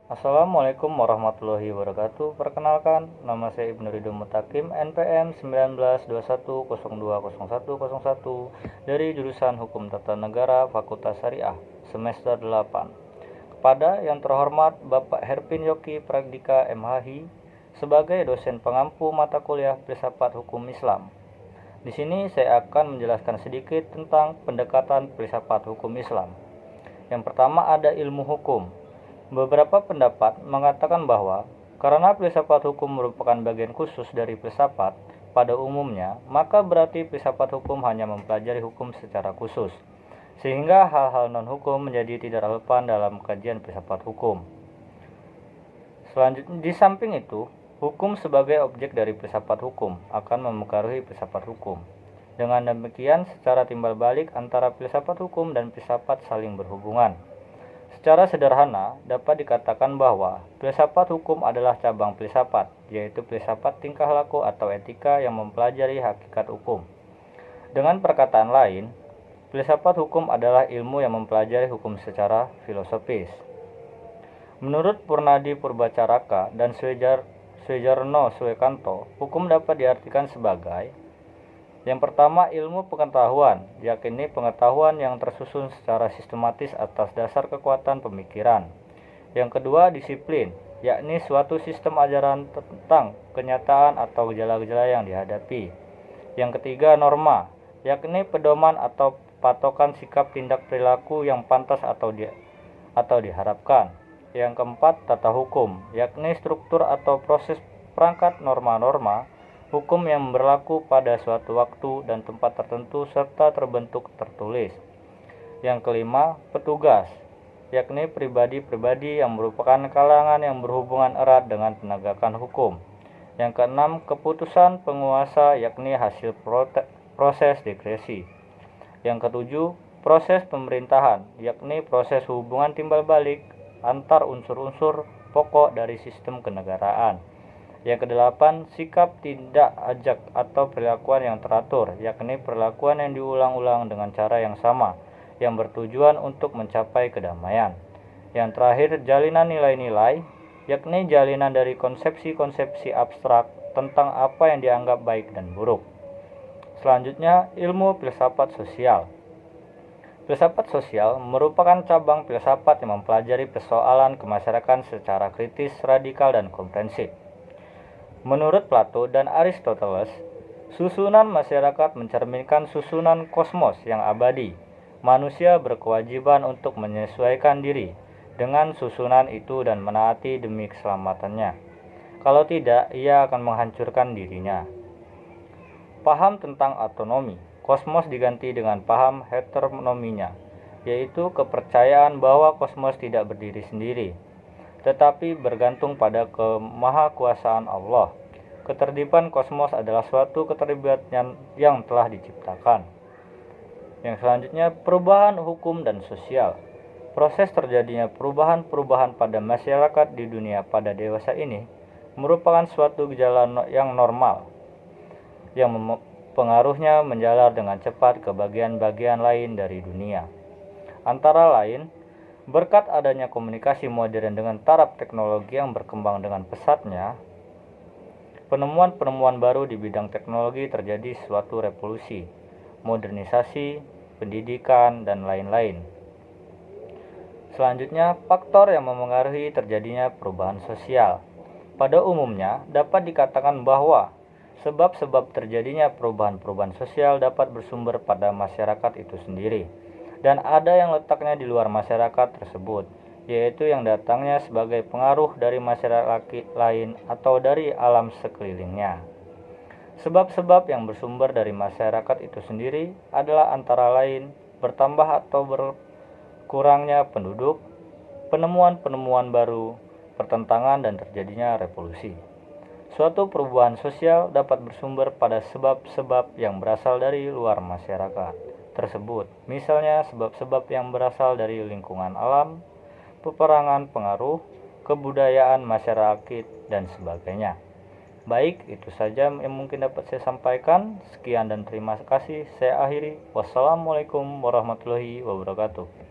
Assalamualaikum warahmatullahi wabarakatuh. Perkenalkan, nama saya Ibnu Ridho Mutakim, NPM 1921020101 dari jurusan Hukum Tata Negara Fakultas Syariah, semester 8. Kepada yang terhormat Bapak Herpin Yoki Pragdika MHI sebagai dosen pengampu mata kuliah Filsafat Hukum Islam. Di sini saya akan menjelaskan sedikit tentang pendekatan filsafat hukum Islam. Yang pertama ada ilmu hukum. Beberapa pendapat mengatakan bahwa karena filsafat hukum merupakan bagian khusus dari filsafat pada umumnya, maka berarti filsafat hukum hanya mempelajari hukum secara khusus, sehingga hal-hal non-hukum menjadi tidak relevan dalam kajian filsafat hukum. Selanjutnya, di samping itu, hukum sebagai objek dari filsafat hukum akan memengaruhi filsafat hukum. Dengan demikian, secara timbal balik antara filsafat hukum dan filsafat saling berhubungan. Secara sederhana, dapat dikatakan bahwa filsafat hukum adalah cabang filsafat, yaitu filsafat tingkah laku atau etika yang mempelajari hakikat hukum. Dengan perkataan lain, filsafat hukum adalah ilmu yang mempelajari hukum secara filosofis. Menurut Purnadi Purbacaraka dan Swejarno Swekanto, hukum dapat diartikan sebagai: yang pertama, ilmu pengetahuan, yakni pengetahuan yang tersusun secara sistematis atas dasar kekuatan pemikiran. Yang kedua, disiplin, yakni suatu sistem ajaran tentang kenyataan atau gejala-gejala yang dihadapi. Yang ketiga, norma, yakni pedoman atau patokan sikap tindak perilaku yang pantas atau diharapkan. Yang keempat, tata hukum, yakni struktur atau proses perangkat norma-norma hukum yang berlaku pada suatu waktu dan tempat tertentu serta terbentuk tertulis. Yang kelima, petugas, yakni pribadi-pribadi yang merupakan kalangan yang berhubungan erat dengan penegakan hukum. Yang keenam, keputusan penguasa, yakni hasil proses diskresi. Yang ketujuh, proses pemerintahan, yakni proses hubungan timbal balik antar unsur-unsur pokok dari sistem kenegaraan. Yang kedelapan, sikap tidak ajak atau perilakuan yang teratur, yakni perilakuan yang diulang-ulang dengan cara yang sama, yang bertujuan untuk mencapai kedamaian. Yang terakhir, jalinan nilai-nilai, yakni jalinan dari konsepsi-konsepsi abstrak tentang apa yang dianggap baik dan buruk. Selanjutnya, ilmu filsafat sosial. Filsafat sosial merupakan cabang filsafat yang mempelajari persoalan kemasyarakatan secara kritis, radikal, dan komprehensif. Menurut Plato dan Aristoteles, susunan masyarakat mencerminkan susunan kosmos yang abadi. Manusia berkewajiban untuk menyesuaikan diri dengan susunan itu dan menaati demi keselamatannya. Kalau tidak, ia akan menghancurkan dirinya. Paham tentang autonomi kosmos diganti dengan paham heteronominya, yaitu kepercayaan bahwa kosmos tidak berdiri sendiri, tetapi bergantung pada kemahakuasaan Allah. Ketertiban kosmos adalah suatu ketertiban yang telah diciptakan. Yang selanjutnya, perubahan hukum dan sosial. Proses terjadinya perubahan-perubahan pada masyarakat di dunia pada dewasa ini merupakan suatu gejala yang normal, yang pengaruhnya menjalar dengan cepat ke bagian-bagian lain dari dunia. Antara lain, berkat adanya komunikasi modern dengan taraf teknologi yang berkembang dengan pesatnya, penemuan-penemuan baru di bidang teknologi terjadi suatu revolusi, modernisasi, pendidikan, dan lain-lain. Selanjutnya, faktor yang memengaruhi terjadinya perubahan sosial. Pada umumnya, dapat dikatakan bahwa sebab-sebab terjadinya perubahan-perubahan sosial dapat bersumber pada masyarakat itu sendiri, dan ada yang letaknya di luar masyarakat tersebut, yaitu yang datangnya sebagai pengaruh dari masyarakat lain atau dari alam sekelilingnya. Sebab-sebab yang bersumber dari masyarakat itu sendiri adalah antara lain bertambah atau berkurangnya penduduk, penemuan-penemuan baru, pertentangan, dan terjadinya revolusi. Suatu perubahan sosial dapat bersumber pada sebab-sebab yang berasal dari luar masyarakat tersebut, misalnya sebab-sebab yang berasal dari lingkungan alam, peperangan, pengaruh, kebudayaan masyarakat, dan sebagainya. Baik, itu saja yang mungkin dapat saya sampaikan. Sekian dan terima kasih. Saya akhiri. Wassalamualaikum warahmatullahi wabarakatuh.